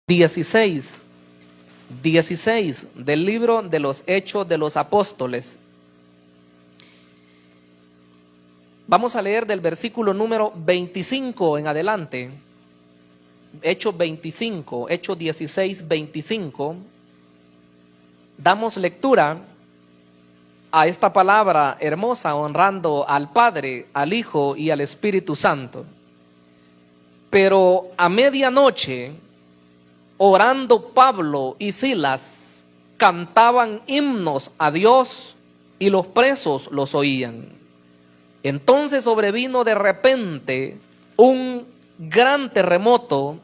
16 del libro de los Hechos de los Apóstoles. Vamos a leer del versículo número 25 en adelante. Hechos 25, Hechos 16, 25. Damos lectura a esta palabra hermosa, honrando al Padre, al Hijo y al Espíritu Santo. Pero a medianoche, orando Pablo y Silas, cantaban himnos a Dios y los presos los oían. Entonces sobrevino de repente un gran terremoto,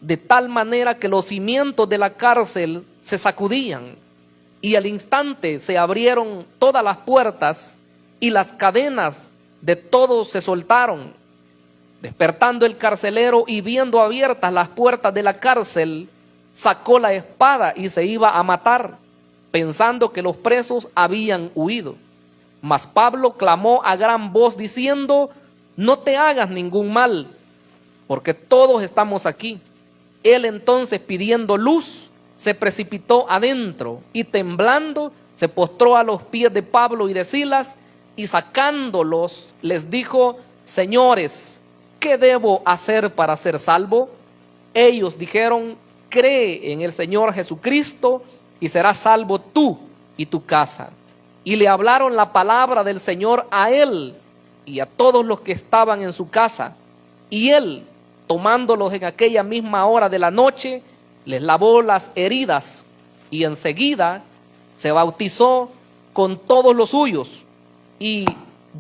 de tal manera que los cimientos de la cárcel se sacudían, y al instante se abrieron todas las puertas y las cadenas de todos se soltaron. Despertando el carcelero y viendo abiertas las puertas de la cárcel, sacó la espada y se iba a matar, pensando que los presos habían huido. Mas Pablo clamó a gran voz diciendo: no te hagas ningún mal, porque todos estamos aquí. Él entonces, pidiendo luz, se precipitó adentro y temblando se postró a los pies de Pablo y de Silas, y sacándolos les dijo: señores, ¿qué debo hacer para ser salvo? Ellos dijeron: cree en el Señor Jesucristo y serás salvo tú y tu casa. Y le hablaron la palabra del Señor a él y a todos los que estaban en su casa. Y él, tomándolos en aquella misma hora de la noche, les lavó las heridas y enseguida se bautizó con todos los suyos. Y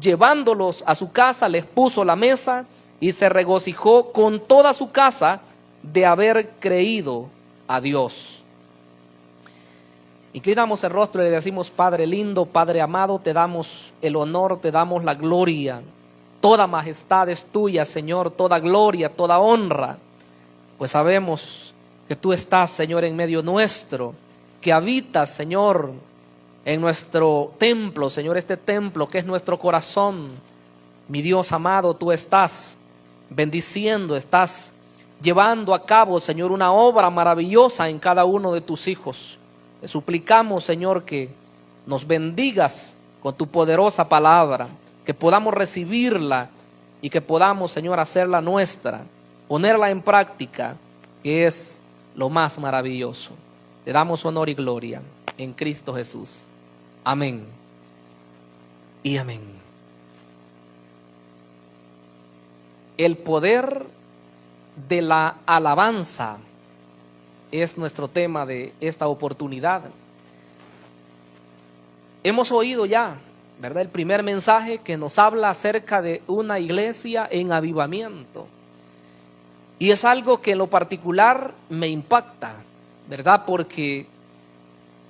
llevándolos a su casa les puso la mesa y se regocijó con toda su casa de haber creído a Dios. Inclinamos el rostro y le decimos: Padre lindo, Padre amado, te damos el honor, te damos la gloria. Toda majestad es tuya, Señor, toda gloria, toda honra. Pues sabemos que tú estás, Señor, en medio nuestro, que habitas, Señor, en nuestro templo, Señor, este templo que es nuestro corazón. Mi Dios amado, tú estás bendiciendo, estás llevando a cabo, Señor, una obra maravillosa en cada uno de tus hijos. Te suplicamos, Señor, que nos bendigas con tu poderosa palabra, que podamos recibirla y que podamos, Señor, hacerla nuestra, ponerla en práctica, que es lo más maravilloso. Te damos honor y gloria en Cristo Jesús. Amén y amén. El poder de la alabanza es nuestro tema de esta oportunidad. Hemos oído ya, ¿verdad?, el primer mensaje que nos habla acerca de una iglesia en avivamiento. Y es algo que en lo particular me impacta, ¿verdad? Porque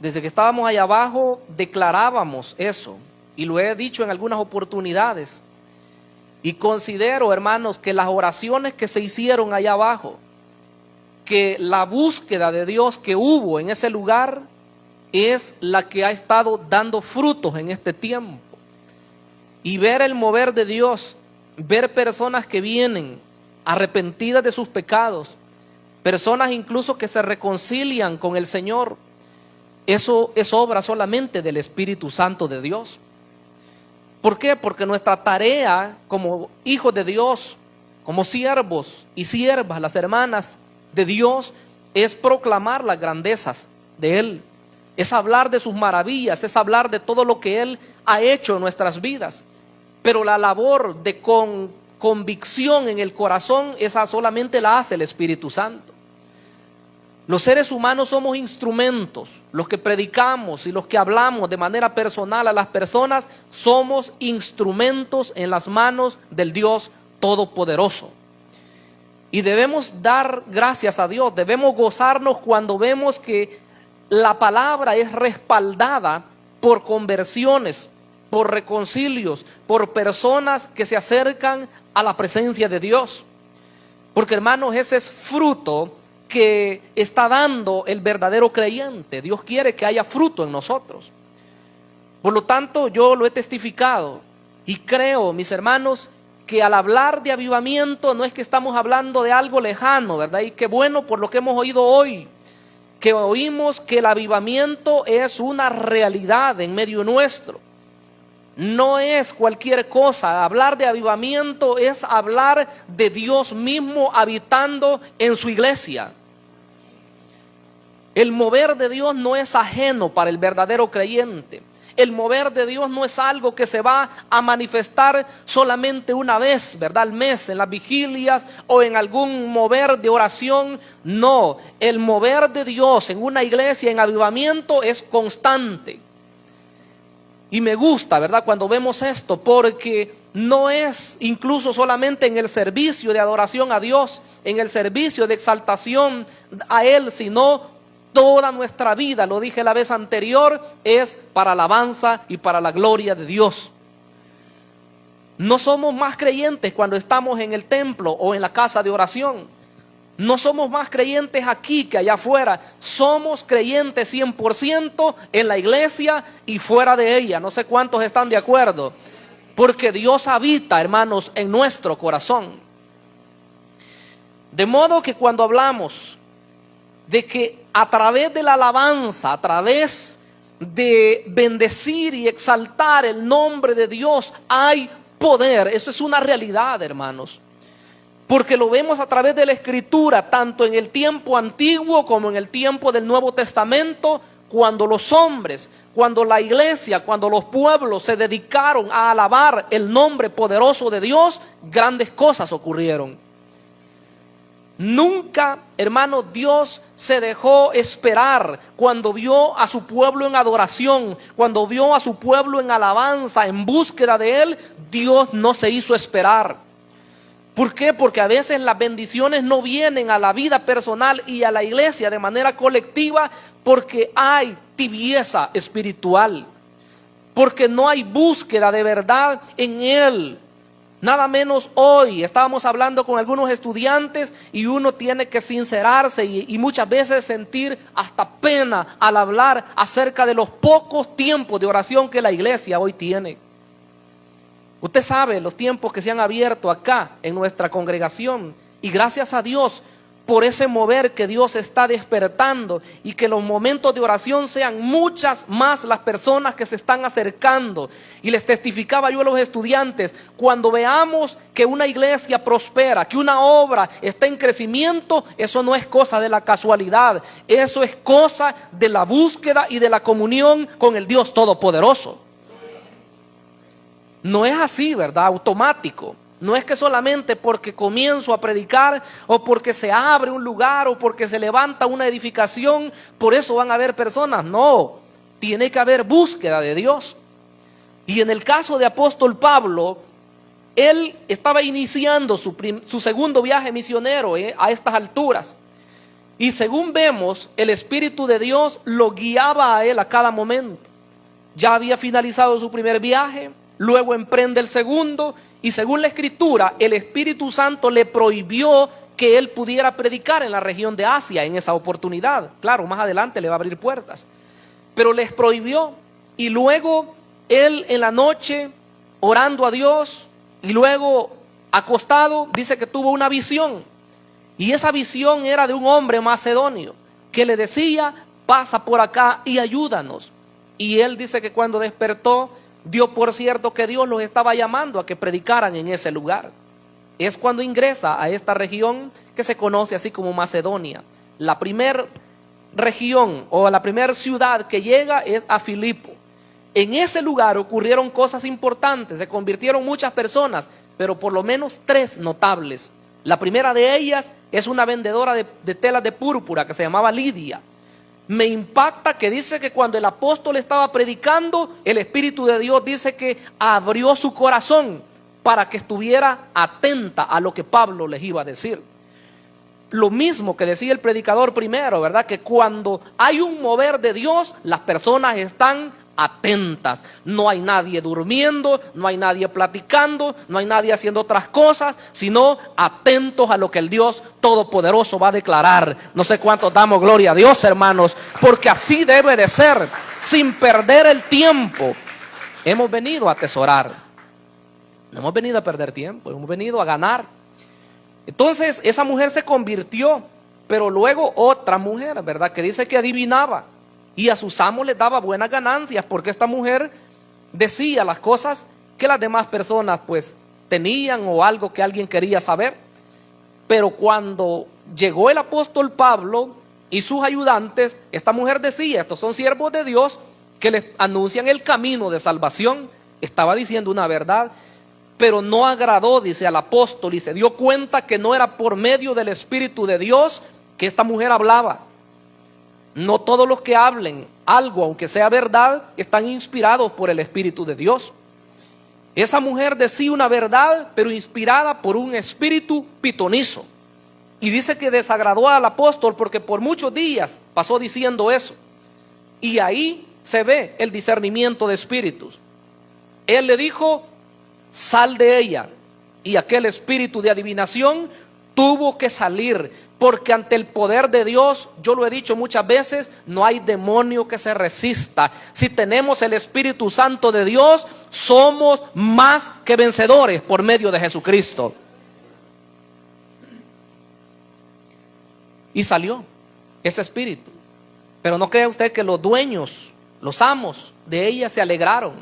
desde que estábamos allá abajo declarábamos eso, y lo he dicho en algunas oportunidades. Y considero, hermanos, que las oraciones que se hicieron allá abajo, que la búsqueda de Dios que hubo en ese lugar es la que ha estado dando frutos en este tiempo. Y ver el mover de Dios, ver personas que vienen arrepentidas de sus pecados, personas incluso que se reconcilian con el Señor, eso es obra solamente del Espíritu Santo de Dios. ¿Por qué? Porque nuestra tarea como hijos de Dios, como siervos y siervas, las hermanas de Dios, es proclamar las grandezas de Él, es hablar de sus maravillas, es hablar de todo lo que Él ha hecho en nuestras vidas. Pero la labor de convicción en el corazón, esa solamente la hace el Espíritu Santo. Los seres humanos somos instrumentos, los que predicamos y los que hablamos de manera personal a las personas, somos instrumentos en las manos del Dios Todopoderoso. Y debemos dar gracias a Dios, debemos gozarnos cuando vemos que la palabra es respaldada por conversiones, por reconcilios, por personas que se acercan a la presencia de Dios. Porque, hermanos, ese es fruto que está dando el verdadero creyente. Dios quiere que haya fruto en nosotros. Por lo tanto, yo lo he testificado y creo, mis hermanos, que al hablar de avivamiento no es que estamos hablando de algo lejano, ¿verdad? Y qué bueno por lo que hemos oído hoy, que oímos que el avivamiento es una realidad en medio nuestro. No es cualquier cosa. Hablar de avivamiento es hablar de Dios mismo habitando en su iglesia. El mover de Dios no es ajeno para el verdadero creyente. El mover de Dios no es algo que se va a manifestar solamente una vez, ¿verdad? Al mes, en las vigilias o en algún mover de oración. No, el mover de Dios en una iglesia, en avivamiento, es constante. Y me gusta, ¿verdad?, cuando vemos esto, porque no es incluso solamente en el servicio de adoración a Dios, en el servicio de exaltación a Él, sino toda nuestra vida, lo dije la vez anterior, es para alabanza y para la gloria de Dios. No somos más creyentes cuando estamos en el templo o en la casa de oración. No somos más creyentes aquí que allá afuera. Somos creyentes 100% en la iglesia y fuera de ella. No sé cuántos están de acuerdo. Porque Dios habita, hermanos, en nuestro corazón. De modo que cuando hablamos de que a través de la alabanza, a través de bendecir y exaltar el nombre de Dios, hay poder. Eso es una realidad, hermanos. Porque lo vemos a través de la Escritura, tanto en el tiempo antiguo como en el tiempo del Nuevo Testamento, cuando los hombres, cuando la iglesia, cuando los pueblos se dedicaron a alabar el nombre poderoso de Dios, grandes cosas ocurrieron. Nunca, hermano, Dios se dejó esperar cuando vio a su pueblo en adoración, cuando vio a su pueblo en alabanza, en búsqueda de Él. Dios no se hizo esperar. ¿Por qué? Porque a veces las bendiciones no vienen a la vida personal y a la iglesia de manera colectiva porque hay tibieza espiritual, porque no hay búsqueda de verdad en Él. Nada menos hoy, estábamos hablando con algunos estudiantes y uno tiene que sincerarse y muchas veces sentir hasta pena al hablar acerca de los pocos tiempos de oración que la iglesia hoy tiene. Usted sabe los tiempos que se han abierto acá en nuestra congregación y gracias a Dios por ese mover que Dios está despertando y que los momentos de oración sean muchas más las personas que se están acercando. Y les testificaba yo a los estudiantes, cuando veamos que una iglesia prospera, que una obra está en crecimiento, eso no es cosa de la casualidad, eso es cosa de la búsqueda y de la comunión con el Dios Todopoderoso. No es así, ¿verdad? Automático. No es que solamente porque comienzo a predicar o porque se abre un lugar o porque se levanta una edificación, por eso van a haber personas. No, tiene que haber búsqueda de Dios. Y en el caso de apóstol Pablo, él estaba iniciando su segundo viaje misionero a estas alturas. Y según vemos, el Espíritu de Dios lo guiaba a él a cada momento. Ya había finalizado su primer viaje. Luego emprende el segundo y según la Escritura, el Espíritu Santo le prohibió que él pudiera predicar en la región de Asia en esa oportunidad. Claro, más adelante le va a abrir puertas. Pero les prohibió y luego él en la noche orando a Dios y luego acostado dice que tuvo una visión. Y esa visión era de un hombre macedonio que le decía, pasa por acá y ayúdanos. Y él dice que cuando despertó, dio por cierto que Dios los estaba llamando a que predicaran en ese lugar. Es cuando ingresa a esta región que se conoce así como Macedonia. La primera región o la primera ciudad que llega es a Filipo. En ese lugar ocurrieron cosas importantes, se convirtieron muchas personas, pero por lo menos 3 notables. La primera de ellas es una vendedora de telas de púrpura que se llamaba Lidia. Me impacta que dice que cuando el apóstol estaba predicando, el Espíritu de Dios dice que abrió su corazón para que estuviera atenta a lo que Pablo les iba a decir. Lo mismo que decía el predicador primero, ¿verdad? Que cuando hay un mover de Dios, las personas están atentas. No hay nadie durmiendo, no hay nadie platicando, no hay nadie haciendo otras cosas, sino atentos a lo que el Dios Todopoderoso va a declarar. No sé cuántos damos gloria a Dios, hermanos, porque así debe de ser, sin perder el tiempo. Hemos venido a atesorar. No hemos venido a perder tiempo, hemos venido a ganar. Entonces esa mujer se convirtió, pero luego otra mujer, ¿verdad?, que dice que adivinaba y a sus amos les daba buenas ganancias, porque esta mujer decía las cosas que las demás personas pues tenían o algo que alguien quería saber. Pero cuando llegó el apóstol Pablo y sus ayudantes, esta mujer decía: estos son siervos de Dios que les anuncian el camino de salvación. Estaba diciendo una verdad, pero no agradó, dice, al apóstol, y se dio cuenta que no era por medio del Espíritu de Dios que esta mujer hablaba. No todos los que hablen algo, aunque sea verdad, están inspirados por el Espíritu de Dios. Esa mujer decía una verdad, pero inspirada por un espíritu pitonizo. Y dice que desagradó al apóstol porque por muchos días pasó diciendo eso. Y ahí se ve el discernimiento de espíritus. Él le dijo: sal de ella. Y aquel espíritu de adivinación tuvo que salir, porque ante el poder de Dios, yo lo he dicho muchas veces, no hay demonio que se resista. Si tenemos el Espíritu Santo de Dios, somos más que vencedores por medio de Jesucristo. Y salió ese espíritu. Pero no crea usted que los dueños, los amos de ella se alegraron.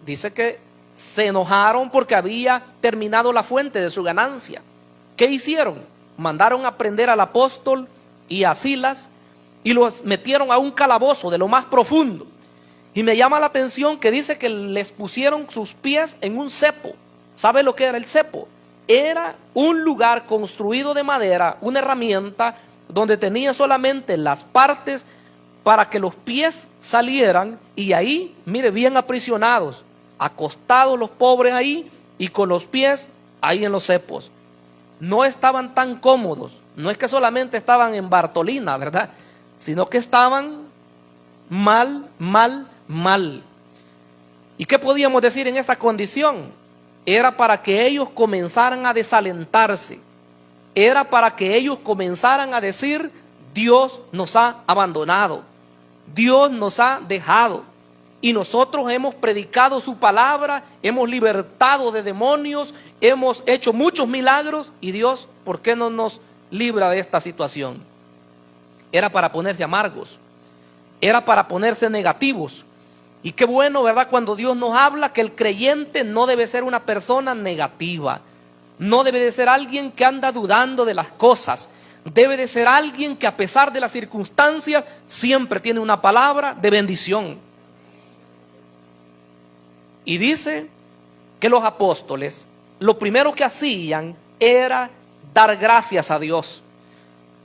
Dice que se enojaron porque había terminado la fuente de su ganancia. ¿Qué hicieron? Mandaron a prender al apóstol y a Silas y los metieron a un calabozo de lo más profundo. Y me llama la atención que dice que les pusieron sus pies en un cepo. ¿Sabe lo que era el cepo? Era un lugar construido de madera, una herramienta donde tenía solamente las partes para que los pies salieran, y ahí, mire, bien aprisionados, acostados los pobres ahí y con los pies ahí en los cepos. No estaban tan cómodos, no es que solamente estaban en Bartolina, ¿verdad?, sino que estaban mal. ¿Y qué podíamos decir en esa condición? Era para que ellos comenzaran a desalentarse, era para que ellos comenzaran a decir: Dios nos ha abandonado, Dios nos ha dejado. Y nosotros hemos predicado su palabra, hemos libertado de demonios, hemos hecho muchos milagros, y Dios, ¿por qué no nos libra de esta situación? Era para ponerse amargos, era para ponerse negativos. Y qué bueno, ¿verdad?, cuando Dios nos habla que el creyente no debe ser una persona negativa, no debe de ser alguien que anda dudando de las cosas, debe de ser alguien que a pesar de las circunstancias siempre tiene una palabra de bendición. Y dice que los apóstoles lo primero que hacían era dar gracias a Dios.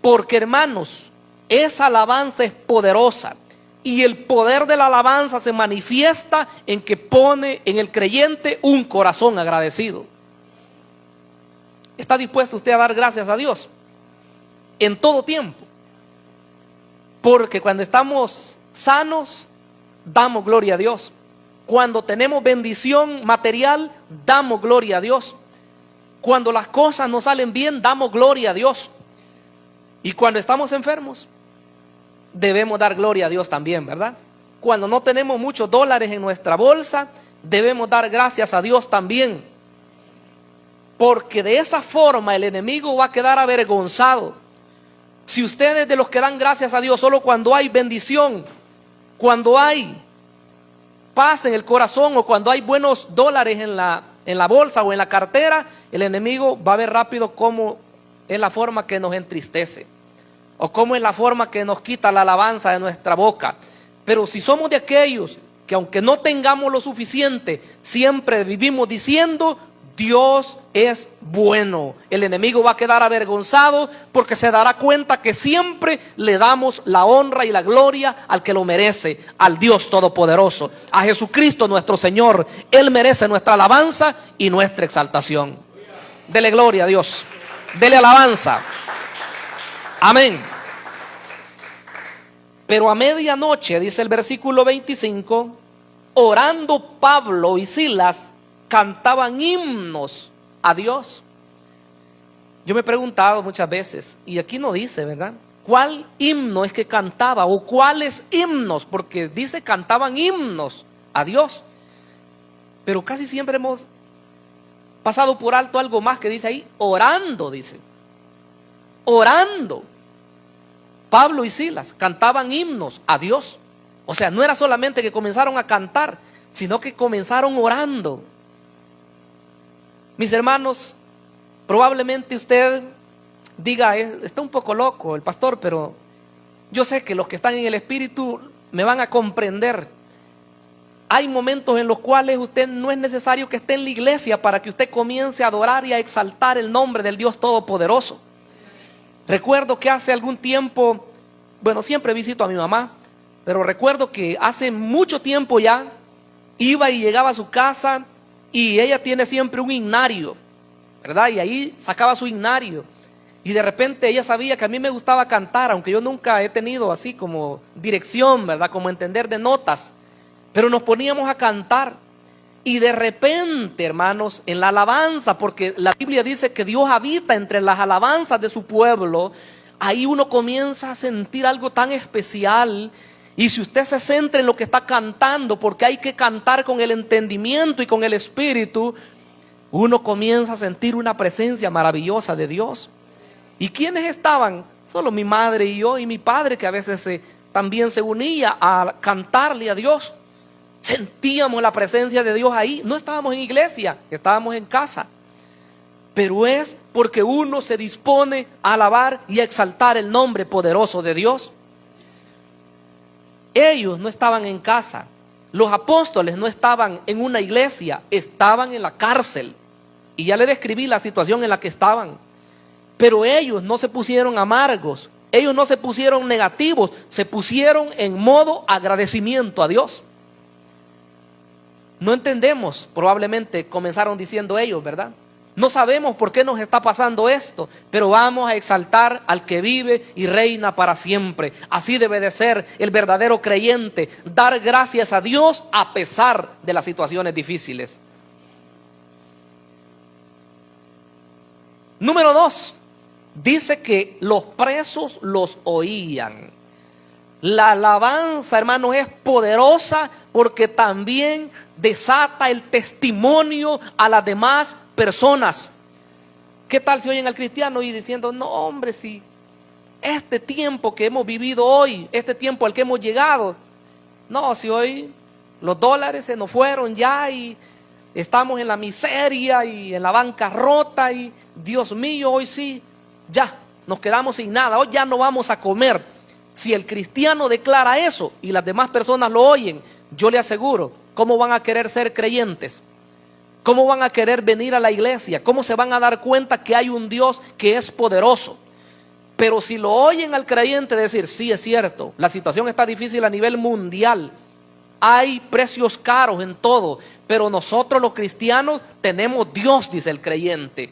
Porque, hermanos, esa alabanza es poderosa. Y el poder de la alabanza se manifiesta en que pone en el creyente un corazón agradecido. ¿Está dispuesto usted a dar gracias a Dios? En todo tiempo. Porque cuando estamos sanos, damos gloria a Dios. Cuando tenemos bendición material, damos gloria a Dios. Cuando las cosas nos salen bien, damos gloria a Dios. Y cuando estamos enfermos, debemos dar gloria a Dios también, ¿verdad? Cuando no tenemos muchos dólares en nuestra bolsa, debemos dar gracias a Dios también. Porque de esa forma el enemigo va a quedar avergonzado. Si ustedes de los que dan gracias a Dios solo cuando hay bendición, cuando hay paz en el corazón o cuando hay buenos dólares en la bolsa o en la cartera, el enemigo va a ver rápido cómo es la forma que nos entristece o cómo es la forma que nos quita la alabanza de nuestra boca. Pero si somos de aquellos que aunque no tengamos lo suficiente, siempre vivimos diciendo: Dios es bueno, el enemigo va a quedar avergonzado porque se dará cuenta que siempre le damos la honra y la gloria al que lo merece, al Dios Todopoderoso, a Jesucristo nuestro Señor. Él merece nuestra alabanza y nuestra exaltación. Dele gloria a Dios, dele alabanza. Amén. Pero a medianoche, dice el versículo 25, orando Pablo y Silas, cantaban himnos a Dios. Yo me he preguntado muchas veces, y aquí no dice, ¿verdad?, ¿cuál himno es que cantaba o cuáles himnos? Porque dice cantaban himnos a Dios. Pero casi siempre hemos pasado por alto algo más que dice ahí, orando, dice. Orando. Pablo y Silas cantaban himnos a Dios. O sea, no era solamente que comenzaron a cantar, sino que comenzaron orando. Mis hermanos, probablemente usted diga, está un poco loco el pastor, pero yo sé que los que están en el Espíritu me van a comprender. Hay momentos en los cuales usted no es necesario que esté en la iglesia para que usted comience a adorar y a exaltar el nombre del Dios Todopoderoso. Recuerdo que hace algún tiempo, bueno, siempre visito a mi mamá, pero recuerdo que hace mucho tiempo ya iba y llegaba a su casa y ella tiene siempre un himnario, ¿verdad? Y ahí sacaba su himnario. Y de repente ella sabía que a mí me gustaba cantar, aunque yo nunca he tenido así como dirección, ¿verdad? Como entender de notas. Pero nos poníamos a cantar. Y de repente, hermanos, en la alabanza, porque la Biblia dice que Dios habita entre las alabanzas de su pueblo, ahí uno comienza a sentir algo tan especial. Y si usted se centra en lo que está cantando, porque hay que cantar con el entendimiento y con el espíritu, uno comienza a sentir una presencia maravillosa de Dios. ¿Y quiénes estaban? Solo mi madre y yo y mi padre, que a veces también se unía a cantarle a Dios. Sentíamos la presencia de Dios ahí. No estábamos en iglesia, estábamos en casa. Pero es porque uno se dispone a alabar y a exaltar el nombre poderoso de Dios. Ellos no estaban en casa. Los apóstoles no estaban en una iglesia, estaban en la cárcel. Y ya le describí la situación en la que estaban. Pero ellos no se pusieron amargos, ellos no se pusieron negativos, se pusieron en modo agradecimiento a Dios. No entendemos, probablemente comenzaron diciendo ellos, ¿verdad? No sabemos por qué nos está pasando esto, pero vamos a exaltar al que vive y reina para siempre. Así debe de ser el verdadero creyente, dar gracias a Dios a pesar de las situaciones difíciles. Número 2, dice que los presos los oían. La alabanza, hermanos, es poderosa porque también desata el testimonio a las demás personas. ¿Qué tal si oyen al cristiano y diciendo, no hombre, si este tiempo que hemos vivido hoy, este tiempo al que hemos llegado, no, si hoy los dólares se nos fueron ya y estamos en la miseria y en la bancarrota y Dios mío, hoy sí, ya nos quedamos sin nada, hoy ya no vamos a comer. Si el cristiano declara eso y las demás personas lo oyen, yo le aseguro, ¿cómo van a querer ser creyentes? ¿Cómo van a querer venir a la iglesia? ¿Cómo se van a dar cuenta que hay un Dios que es poderoso? Pero si lo oyen al creyente decir, sí es cierto, la situación está difícil a nivel mundial, hay precios caros en todo, pero nosotros los cristianos tenemos Dios, dice el creyente.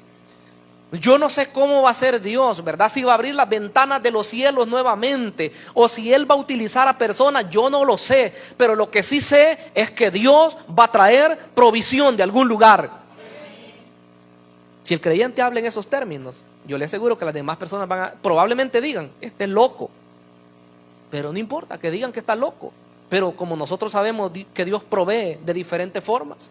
Yo no sé cómo va a ser Dios, ¿verdad? Si va a abrir las ventanas de los cielos nuevamente o si Él va a utilizar a personas, yo no lo sé. Pero lo que sí sé es que Dios va a traer provisión de algún lugar. Si el creyente habla en esos términos, yo le aseguro que las demás personas probablemente digan, este es loco. Pero no importa que digan que está loco. Pero como nosotros sabemos que Dios provee de diferentes formas.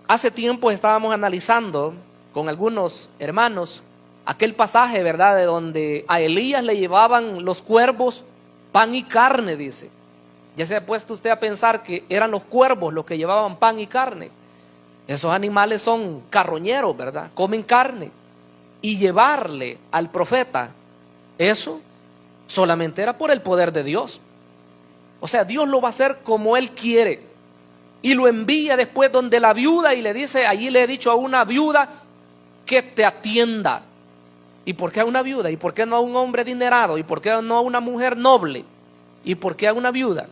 Hace tiempo estábamos analizando con algunos hermanos aquel pasaje, ¿verdad?, de donde a Elías le llevaban los cuervos pan y carne, dice. Ya se ha puesto usted a pensar que eran los cuervos los que llevaban pan y carne. Esos animales son carroñeros, ¿verdad? Comen carne. Y llevarle al profeta eso solamente era por el poder de Dios. O sea, Dios lo va a hacer como Él quiere. Y lo envía después donde la viuda y le dice, allí le he dicho a una viuda que te atienda. ¿Y por qué a una viuda? ¿Y por qué no a un hombre adinerado? ¿Y por qué no a una mujer noble? ¿Y por qué a una viuda?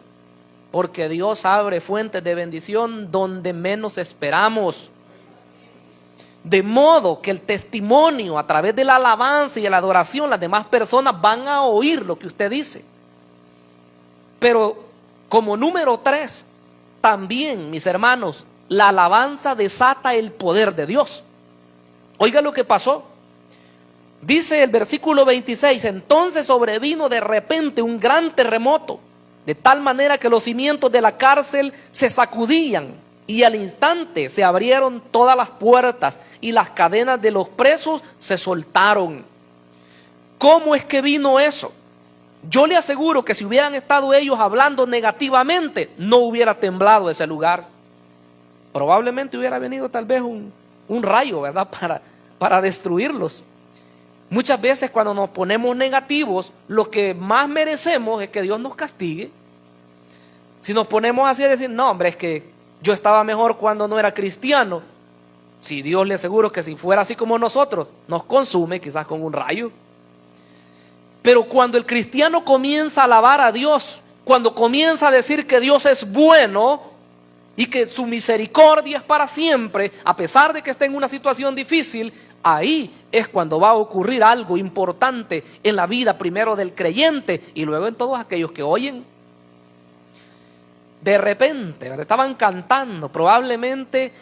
Porque Dios abre fuentes de bendición donde menos esperamos. De modo que el testimonio a través de la alabanza y la adoración, las demás personas van a oír lo que usted dice. Pero como número 3, también, mis hermanos, la alabanza desata el poder de Dios. Oiga lo que pasó. Dice el versículo 26, entonces sobrevino de repente un gran terremoto, de tal manera que los cimientos de la cárcel se sacudían. Y al instante se abrieron todas las puertas y las cadenas de los presos se soltaron. ¿Cómo es que vino eso? Yo le aseguro que si hubieran estado ellos hablando negativamente, no hubiera temblado ese lugar. Probablemente hubiera venido tal vez un rayo, ¿verdad? Para destruirlos. Muchas veces cuando nos ponemos negativos, lo que más merecemos es que Dios nos castigue. Si nos ponemos así a decir, no hombre, es que yo estaba mejor cuando no era cristiano. Si Dios le aseguro que si fuera así como nosotros, nos consume quizás con un rayo. Pero cuando el cristiano comienza a alabar a Dios, cuando comienza a decir que Dios es bueno y que su misericordia es para siempre, a pesar de que esté en una situación difícil, ahí es cuando va a ocurrir algo importante en la vida primero del creyente y luego en todos aquellos que oyen. De repente, ¿verdad? Estaban cantando, probablemente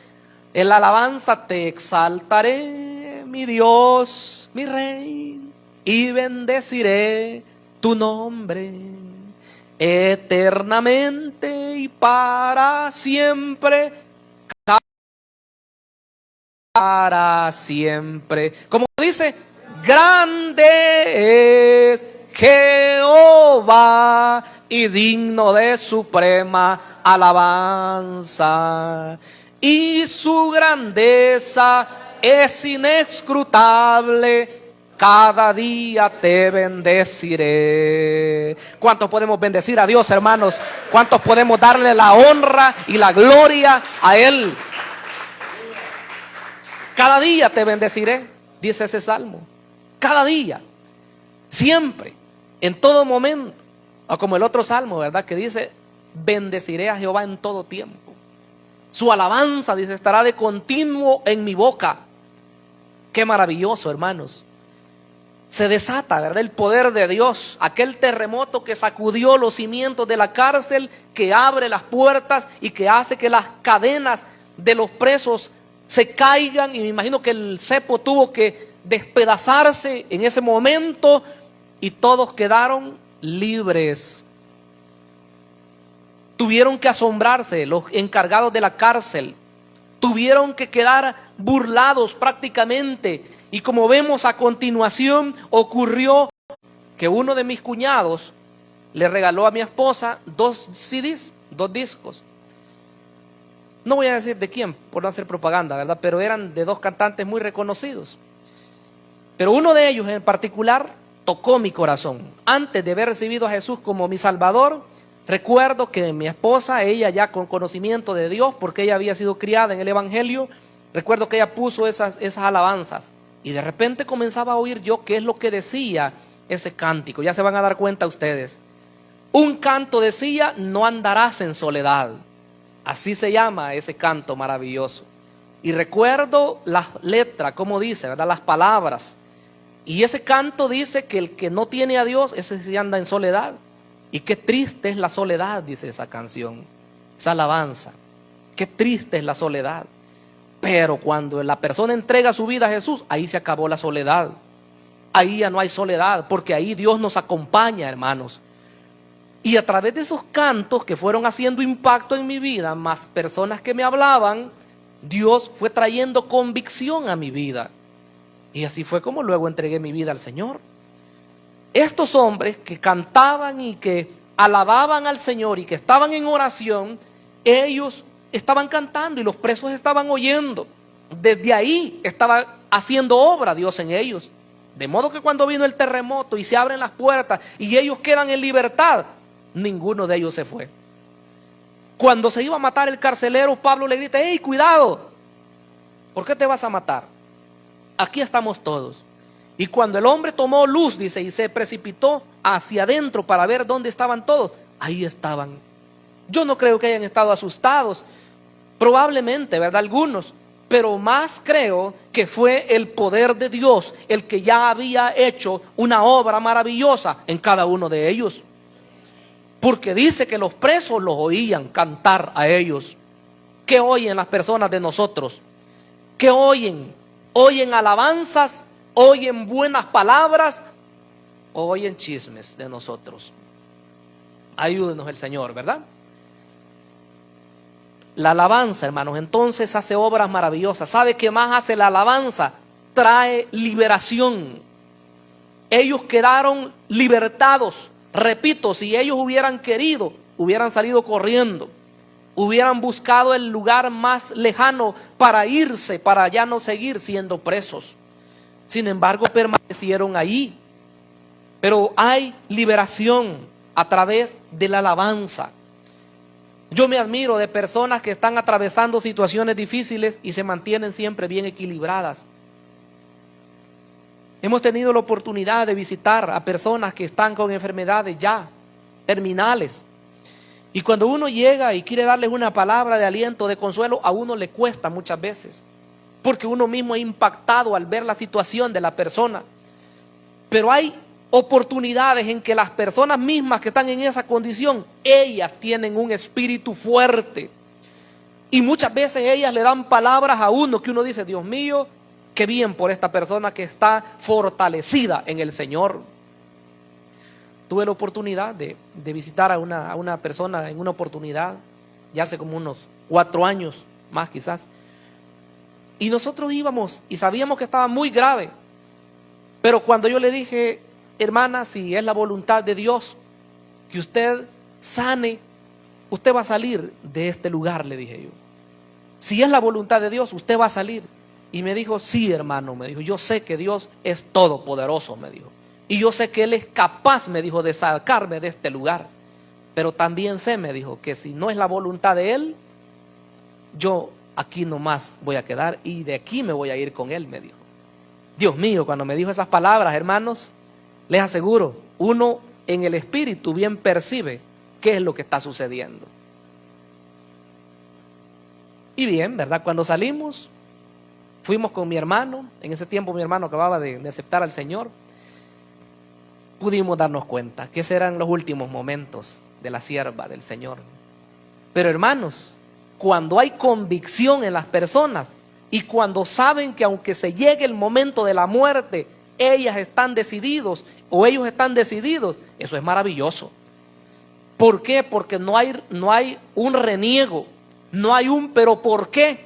en la alabanza, te exaltaré, mi Dios, mi Rey, y bendeciré tu nombre eternamente y para siempre, para siempre. Como dice, grande es Jehová y digno de suprema alabanza, y su grandeza es inescrutable. Cada día te bendeciré. ¿Cuántos podemos bendecir a Dios, hermanos? ¿Cuántos podemos darle la honra y la gloria a Él? Cada día te bendeciré, dice ese salmo. Cada día, siempre, en todo momento. O como el otro salmo, ¿verdad? Que dice, bendeciré a Jehová en todo tiempo. Su alabanza, dice, estará de continuo en mi boca. Qué maravilloso, hermanos. Se desata, ¿verdad? El poder de Dios, aquel terremoto que sacudió los cimientos de la cárcel, que abre las puertas y que hace que las cadenas de los presos se caigan, y me imagino que el cepo tuvo que despedazarse en ese momento y todos quedaron libres. Tuvieron que asombrarse los encargados de la cárcel, tuvieron que quedar burlados prácticamente. Y como vemos a continuación, ocurrió que uno de mis cuñados le regaló a mi esposa 2 CDs, 2 discos. No voy a decir de quién, por no hacer propaganda, ¿verdad? Pero eran de 2 cantantes muy reconocidos. Pero uno de ellos en particular tocó mi corazón. Antes de haber recibido a Jesús como mi Salvador, recuerdo que mi esposa, ella ya con conocimiento de Dios, porque ella había sido criada en el Evangelio, recuerdo que ella puso esas alabanzas. Y de repente comenzaba a oír yo qué es lo que decía ese cántico. Ya se van a dar cuenta ustedes. Un canto decía, no andarás en soledad. Así se llama ese canto maravilloso. Y recuerdo las letras, como dice, ¿verdad? Las palabras. Y ese canto dice que el que no tiene a Dios, ese sí anda en soledad. Y qué triste es la soledad, dice esa canción, esa alabanza. Qué triste es la soledad. Pero cuando la persona entrega su vida a Jesús, ahí se acabó la soledad. Ahí ya no hay soledad, porque ahí Dios nos acompaña, hermanos. Y a través de esos cantos que fueron haciendo impacto en mi vida, más personas que me hablaban, Dios fue trayendo convicción a mi vida. Y así fue como luego entregué mi vida al Señor. Estos hombres que cantaban y que alababan al Señor y que estaban en oración, ellos estaban cantando y los presos estaban oyendo. Desde ahí estaba haciendo obra Dios en ellos. De modo que cuando vino el terremoto y se abren las puertas y ellos quedan en libertad, ninguno de ellos se fue. Cuando se iba a matar el carcelero, Pablo le grita, ¡hey, cuidado! ¿Por qué te vas a matar? Aquí estamos todos. Y cuando el hombre tomó luz, dice, y se precipitó hacia adentro para ver dónde estaban todos, ahí estaban. Yo no creo que hayan estado asustados. Probablemente, ¿verdad? Algunos, pero más creo que fue el poder de Dios el que ya había hecho una obra maravillosa en cada uno de ellos. Porque dice que los presos los oían cantar a ellos. ¿Qué oyen las personas de nosotros? ¿Qué oyen? ¿Oyen alabanzas? ¿Oyen buenas palabras? ¿O oyen chismes de nosotros? Ayúdenos el Señor, ¿verdad? La alabanza, hermanos, entonces hace obras maravillosas. ¿Sabe qué más hace la alabanza? Trae liberación. Ellos quedaron libertados. Repito, si ellos hubieran querido, hubieran salido corriendo. Hubieran buscado el lugar más lejano para irse, para ya no seguir siendo presos. Sin embargo, permanecieron ahí. Pero hay liberación a través de la alabanza. Yo me admiro de personas que están atravesando situaciones difíciles y se mantienen siempre bien equilibradas. Hemos tenido la oportunidad de visitar a personas que están con enfermedades ya terminales. Y cuando uno llega y quiere darles una palabra de aliento, de consuelo, a uno le cuesta muchas veces. Porque uno mismo es impactado al ver la situación de la persona. Pero hay oportunidades en que las personas mismas que están en esa condición, ellas tienen un espíritu fuerte. Y muchas veces ellas le dan palabras a uno que uno dice, Dios mío, qué bien por esta persona que está fortalecida en el Señor. Tuve la oportunidad de visitar a una persona en una oportunidad, ya hace como unos 4 años, más quizás. Y nosotros íbamos y sabíamos que estaba muy grave. Pero cuando yo le dije, hermana, si es la voluntad de Dios que usted sane, usted va a salir de este lugar, le dije yo. Si es la voluntad de Dios, usted va a salir. Y me dijo, sí, hermano, me dijo, yo sé que Dios es todopoderoso, me dijo. Y yo sé que Él es capaz, me dijo, de sacarme de este lugar. Pero también sé, me dijo, que si no es la voluntad de Él, yo aquí nomás voy a quedar y de aquí me voy a ir con Él, me dijo. Dios mío, cuando me dijo esas palabras, hermanos, les aseguro, uno en el espíritu bien percibe qué es lo que está sucediendo. Y bien, ¿verdad? Cuando salimos, fuimos con mi hermano. En ese tiempo mi hermano acababa de aceptar al Señor. Pudimos darnos cuenta que esos eran los últimos momentos de la sierva del Señor. Pero hermanos, cuando hay convicción en las personas y cuando saben que aunque se llegue el momento de la muerte, ellas están decididos o ellos están decididos, eso es maravilloso. ¿Por qué? Porque no hay un reniego, no hay un pero ¿por qué?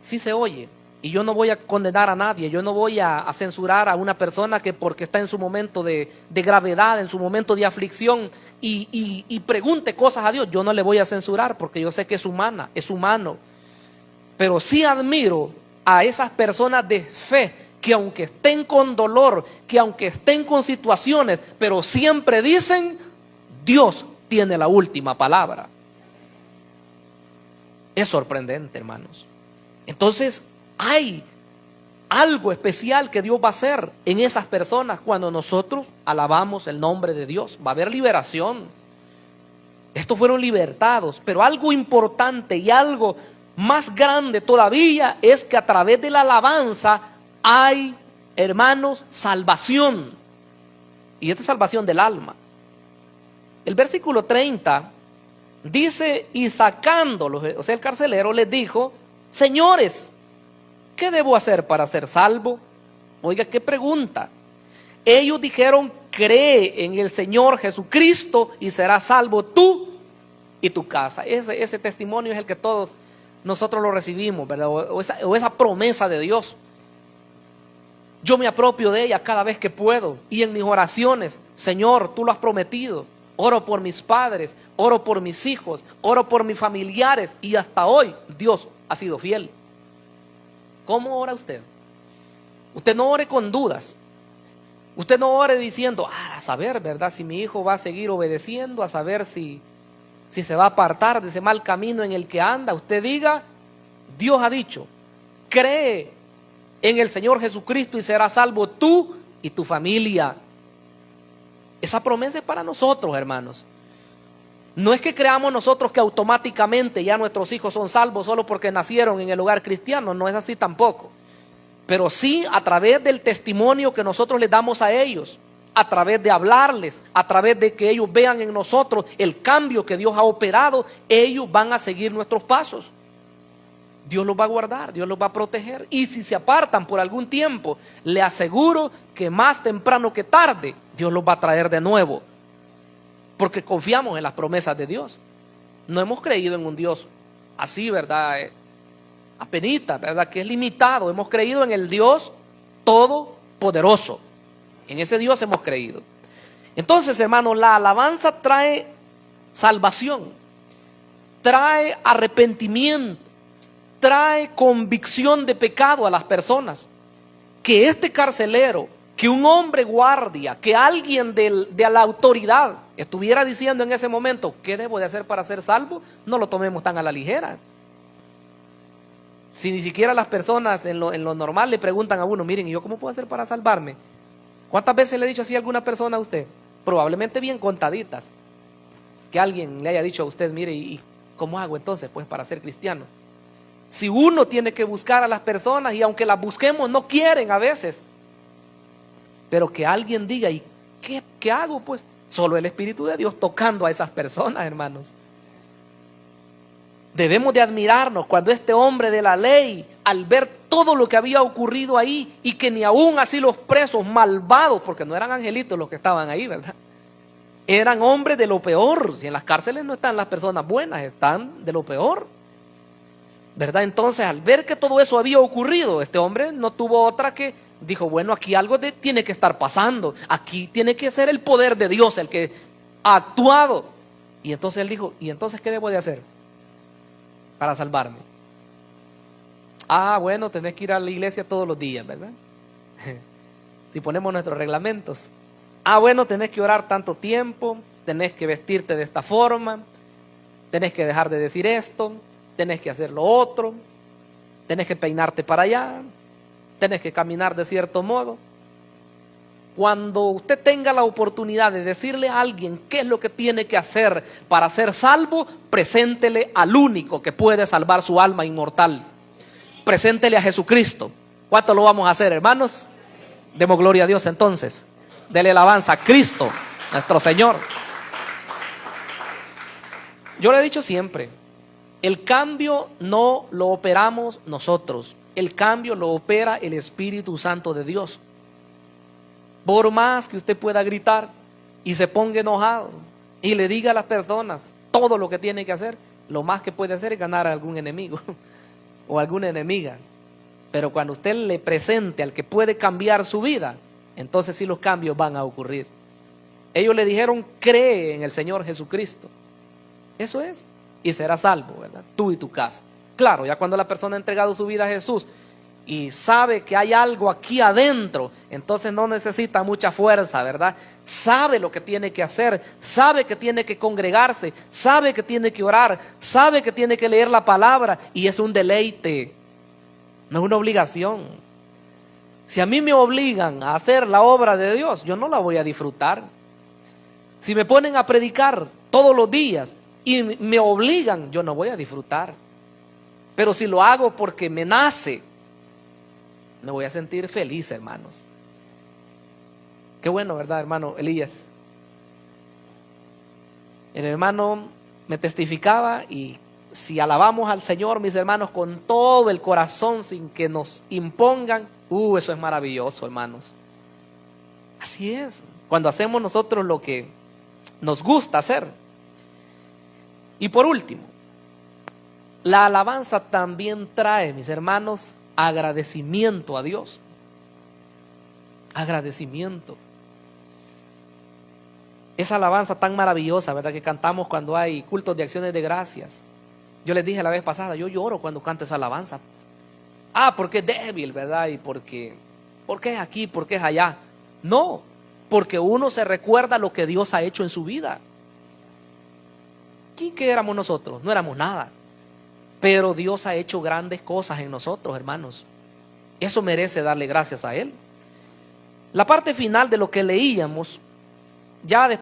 Sí se oye. Y yo no voy a condenar a nadie, yo no voy a censurar a una persona que porque está en su momento de gravedad, en su momento de aflicción y pregunte cosas a Dios, yo no le voy a censurar porque yo sé que es humana, es humano. Pero sí admiro a esas personas de fe que aunque estén con dolor, que aunque estén con situaciones, pero siempre dicen, Dios tiene la última palabra. Es sorprendente, hermanos. Entonces, hay algo especial que Dios va a hacer en esas personas cuando nosotros alabamos el nombre de Dios. Va a haber liberación. Estos fueron libertados, pero algo importante y algo más grande todavía es que a través de la alabanza hay, hermanos, salvación. Y esta es salvación del alma. El versículo 30 dice, y sacándolos, o sea, el carcelero les dijo, señores, ¿qué debo hacer para ser salvo? Oiga, qué pregunta. Ellos dijeron, cree en el Señor Jesucristo y serás salvo tú y tu casa. Ese testimonio es el que todos nosotros lo recibimos, ¿verdad? O esa promesa de Dios. Yo me apropio de ella cada vez que puedo y en mis oraciones, Señor, tú lo has prometido. Oro por mis padres, oro por mis hijos, oro por mis familiares y hasta hoy Dios ha sido fiel. ¿Cómo ora usted? Usted no ore con dudas. Usted no ore diciendo, a saber, ¿verdad? Si mi hijo va a seguir obedeciendo, a saber si se va a apartar de ese mal camino en el que anda. Usted diga, Dios ha dicho, cree en el Señor Jesucristo y serás salvo tú y tu familia. Esa promesa es para nosotros, hermanos. No es que creamos nosotros que automáticamente ya nuestros hijos son salvos solo porque nacieron en el hogar cristiano, no es así tampoco. Pero sí a través del testimonio que nosotros les damos a ellos, a través de hablarles, a través de que ellos vean en nosotros el cambio que Dios ha operado, ellos van a seguir nuestros pasos. Dios los va a guardar, Dios los va a proteger. Y si se apartan por algún tiempo, le aseguro que más temprano que tarde, Dios los va a traer de nuevo. Porque confiamos en las promesas de Dios. No hemos creído en un Dios así, ¿verdad? Apenita, ¿verdad? Que es limitado. Hemos creído en el Dios todopoderoso. En ese Dios hemos creído. Entonces, hermanos, la alabanza trae salvación, trae arrepentimiento, trae convicción de pecado a las personas. Que este carcelero, que un hombre guardia, que alguien de la autoridad estuviera diciendo en ese momento, ¿qué debo de hacer para ser salvo? No lo tomemos tan a la ligera. Si ni siquiera las personas en lo normal le preguntan a uno, miren, ¿y yo cómo puedo hacer para salvarme? ¿Cuántas veces le he dicho así a alguna persona a usted? Probablemente bien contaditas. Que alguien le haya dicho a usted, mire, ¿y cómo hago entonces pues para ser cristiano? Si uno tiene que buscar a las personas y aunque las busquemos no quieren a veces, pero que alguien diga, ¿y qué hago pues? Solo el Espíritu de Dios tocando a esas personas, hermanos. Debemos de admirarnos cuando este hombre de la ley, al ver todo lo que había ocurrido ahí y que ni aún así los presos malvados, porque no eran angelitos los que estaban ahí, ¿verdad? Eran hombres de lo peor. Si en las cárceles no están las personas buenas, están de lo peor, ¿verdad? Entonces, al ver que todo eso había ocurrido, este hombre no tuvo otra que dijo, bueno, aquí algo tiene que estar pasando. Aquí tiene que ser el poder de Dios el que ha actuado. Y entonces él dijo, ¿y entonces qué debo de hacer para salvarme? Ah, bueno, tenés que ir a la iglesia todos los días, ¿verdad? Si ponemos nuestros reglamentos. Ah, bueno, tenés que orar tanto tiempo, tenés que vestirte de esta forma, tenés que dejar de decir esto, tenés que hacer lo otro, tenés que peinarte para allá, tenés que caminar de cierto modo. Cuando usted tenga la oportunidad de decirle a alguien qué es lo que tiene que hacer para ser salvo, preséntele al único que puede salvar su alma inmortal. Preséntele a Jesucristo. ¿Cuánto lo vamos a hacer, hermanos? Demos gloria a Dios entonces. Dele alabanza a Cristo, nuestro Señor. Yo le he dicho siempre, el cambio no lo operamos nosotros, el cambio lo opera el Espíritu Santo de Dios. Por más que usted pueda gritar y se ponga enojado y le diga a las personas todo lo que tiene que hacer, lo más que puede hacer es ganar a algún enemigo o alguna enemiga. Pero cuando usted le presente al que puede cambiar su vida, entonces sí los cambios van a ocurrir. Ellos le dijeron, cree en el Señor Jesucristo. Eso es. Y serás salvo, ¿verdad? Tú y tu casa. Claro, ya cuando la persona ha entregado su vida a Jesús y sabe que hay algo aquí adentro, entonces no necesita mucha fuerza, ¿verdad? Sabe lo que tiene que hacer, sabe que tiene que congregarse, sabe que tiene que orar, sabe que tiene que leer la palabra y es un deleite, no es una obligación. Si a mí me obligan a hacer la obra de Dios, yo no la voy a disfrutar. Si me ponen a predicar todos los días y me obligan, yo no voy a disfrutar. Pero si lo hago porque me nace, me voy a sentir feliz, hermanos. Qué bueno, ¿verdad, hermano Elías? El hermano me testificaba y si alabamos al Señor, mis hermanos, con todo el corazón, sin que nos impongan, eso es maravilloso, hermanos. Así es, cuando hacemos nosotros lo que nos gusta hacer. Y por último, la alabanza también trae, mis hermanos, agradecimiento a Dios. Agradecimiento. Esa alabanza tan maravillosa, ¿verdad? Que cantamos cuando hay cultos de acciones de gracias. Yo les dije la vez pasada, yo lloro cuando canto esa alabanza. Porque es débil, ¿verdad? Y porque es aquí, porque es allá. No, porque uno se recuerda lo que Dios ha hecho en su vida. ¿Qué éramos nosotros? No éramos nada. Pero Dios ha hecho grandes cosas en nosotros, hermanos. Eso merece darle gracias a Él. La parte final de lo que leíamos, ya después